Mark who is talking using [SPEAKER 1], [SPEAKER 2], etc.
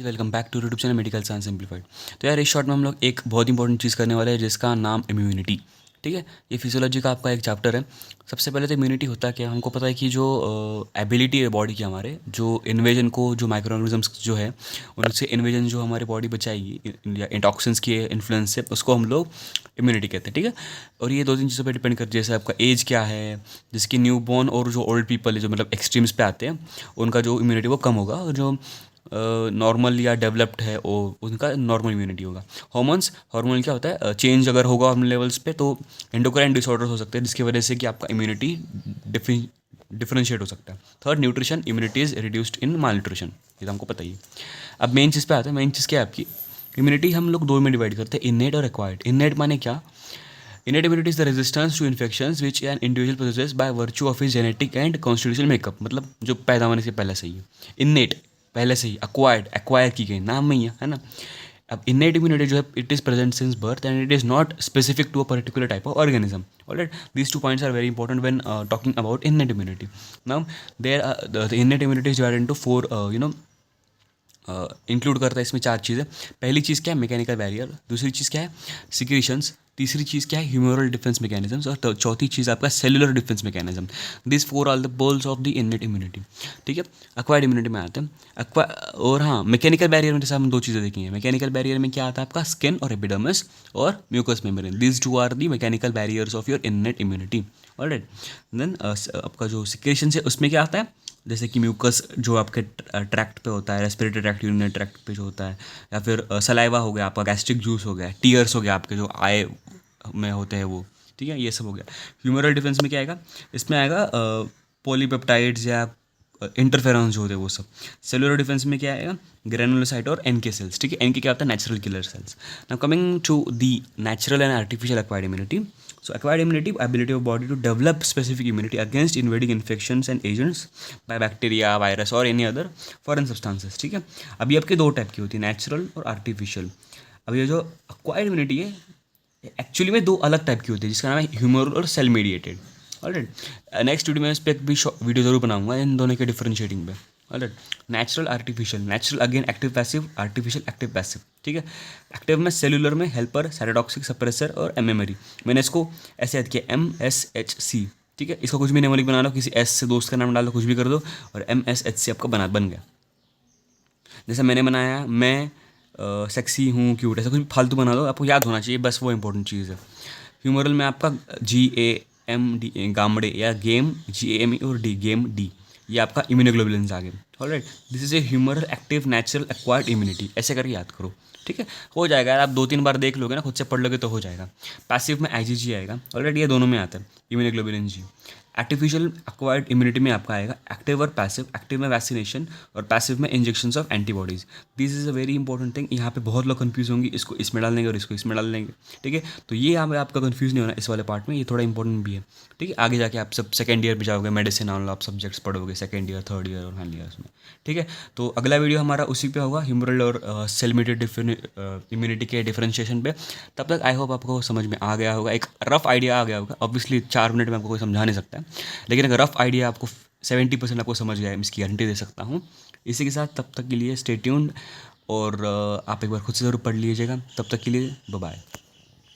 [SPEAKER 1] Welcome back to YouTube channel medical science simplified. तो यार इस शॉर्ट में हम लोग एक बहुत इंपॉर्टेंट चीज़ करने वाले हैं जिसका नाम इम्यूनिटी। ठीक है, ये फिजियोलॉजी का आपका एक चैप्टर है। सबसे पहले तो इम्यूनिटी होता है क्या, हमको पता है कि जो एबिलिटी है बॉडी की, हमारे जो इन्वेजन को, जो माइक्रो ऑर्गेनिजम्स जो है उनसे इन्वेजन जो हमारी बॉडी बचाएगी या टॉक्सिन्स के इन्फ्लुएंस से, उसको हम लोग इम्यूनिटी कहते हैं। ठीक है, और ये दो तीन चीज़ों पर डिपेंड करती है, जैसे आपका एज क्या है, जिसकी न्यू बॉर्न और जो ओल्ड पीपल है जो मतलब एक्सट्रीम्स पे आते हैं उनका जो इम्यूनिटी वो कम होगा, और जो नॉर्मल या डेवलप्ड है वो उनका नॉर्मल इम्यूनिटी होगा। हार्मोन क्या होता है, चेंज अगर होगा हार्मोन लेवल्स पे तो एंडोक्राइन डिसऑर्डर्स हो सकते हैं, जिसकी वजह से कि आपका इम्यूनिटी डिफरेंशिएट हो सकता है। Third, nutrition, immunity is reduced in mall nutrition, ये तो हमको पता ही है। अब मेन चीज़ पे आते हैं। मेन चीज़ क्या है आपकी इम्यूनिटी, हम लोग दो में डिवाइड करते हैं, इननेट और एक्वायर्ड। इननेट माने क्या, innate immunity is the resistance to infections which an individual possesses by virtue of his genetic and constitutional makeup, मतलब जो पैदा होने से पहले से ही है। innate पहले से ही, एक्वायर की गई, नाम में ही है ना। अब innate immunity जो है, it is present since birth and it is not specific to a particular type of organism. Alright, these two points are very important when talking about innate immunity. Now there the innate immunity is divided into four include करता है इसमें चार चीज़ें। पहली चीज़ क्या है, mechanical barrier. दूसरी चीज़ क्या है, सिक्रीशंस। तीसरी चीज़ क्या है, ह्यूमरल डिफेंस मैकेनिज्म्स। और चौथी चीज़ आपका cellular defence mechanism. This four are the poles of the innate immunity. ठीक है, एक्वायर्ड इम्यूनिटी में आते हैं। और हाँ, मैकेनिकल बैरियर में जैसे हम दो चीज़ें देखेंगे। मैकेनिकल बैरियर में क्या आता है आपका, स्किन और एपिडर्मिस और mucus membrane. This two are the mechanical barriers of your innate immunity. Alright, then आपका जो सिक्रेशन है उसमें क्या आता है, जैसे कि म्यूकस जो आपके ट्रैक्ट पे होता है, रेस्पिरेटरी ट्रैक्ट, यूरिनरी ट्रैक्ट पे जो होता है, या फिर सलाइवा हो गया आपका, गैस्ट्रिक जूस हो गया, टीयर्स हो गया आपके जो आई में होते हैं वो। ठीक है, ये सब हो गया। ह्यूमरल डिफेंस में क्या आएगा, इसमें आएगा पॉलीपेप्टाइड्स या इंटरफेरॉन्स जो होते हैं वो सब। सेलुलर डिफेंस में क्या आएगा, ग्रेनुलोसाइट और एनके सेल्स। ठीक है, एनके क्या होता है, natural killer cells. Now coming to the natural and artificial acquired immunity. So acquired immunity, ability of body to develop specific immunity against invading infections and agents by bacteria, virus or any other foreign substances. ठीक है, अभी आपके दो type की होती है, natural और artificial. अब ये जो अक्वायर्ड इम्यूनिटी है एक्चुअली में दो अलग टाइप की होती है, जिसका नाम है ह्यूमरल और cell mediated. Alright, next video में इस पर एक भी वीडियो जरूर बनाऊंगा इन दोनों के डिफरेंशिएटिंग पे। Alright, natural artificial, natural again active passive, artificial active passive. ठीक है, एक्टिव में सेलुलर में हेल्पर, साइटोटॉक्सिक, सप्रेसर और एमेमरी। मैंने इसको ऐसे याद किया, MSHC। ठीक है, इसका कुछ भी नेमोनिक बना लो, किसी एस से दोस्त का नाम डाल दो, कुछ भी कर दो और MSHC आपका बन गया। जैसे मैंने बनाया, मैं सेक्सी हूँ, क्यूट, ऐसा कुछ भी फालतू बना दो, आपको याद होना चाहिए, बस वो इंपॉर्टेंट चीज़ है। ह्यूमरल में आपका GAMD, गामड़े, या गेम, GAME और डी, गेम डी, ये आपका इम्यूनोग्लोबुलिन्स आ गए। Alright, this is a humoral active natural acquired immunity, ऐसे करके याद करो। ठीक है, हो जाएगा यार, आप दो तीन बार देख लोगे ना, खुद से पढ़ लोगे तो हो जाएगा। पैसिव में IgG आएगा। ऑलरेडी ये दोनों में आता है, immunoglobulin G. Artificial acquired immunity में आपका आएगा एक्टिव और पैसिव। एक्टिव में वैक्सीनेशन और पैसिव में injections of antibodies. This is a very important thing, यहाँ पे बहुत लोग कंफ्यूज होंगे, इसको इसमें डाल देंगे और इसको इसमें डाल देंगे। ठीक है, तो ये यहाँ पे आपका कंफ्यूज नहीं होना इस वाले पार्ट में, ये थोड़ा इंपॉर्टेंट भी है। ठीक है, आगे जाके आप सब सेकंड ईयर पे जाओगे, मेडिसिन ऑन आप सब्जेक्ट्स पढ़ोगे सेकंड ईयर, थर्ड ईयर और फाइनल ईयर्स में। ठीक है, तो अगला वीडियो हमारा उसी पे होगा, ह्यूमरल और सेल मीडिएटेड इम्यूनिटी के डिफरेंशिएशन पे। तब तक आई होप आपको समझ में आ गया होगा, एक रफ आइडिया आ गया होगा। ऑब्वियसली 4 मिनट में आपको कोई समझा नहीं सकता है, लेकिन अगर रफ आइडिया आपको 70% आपको समझ गया है, मैं इसकी गारंटी दे सकता हूँ। इसी के साथ तब तक के लिए स्टे ट्यून्ड, और आप एक बार खुद से ज़रूर पढ़ लीजिएगा। तब तक के लिए बाय बाय।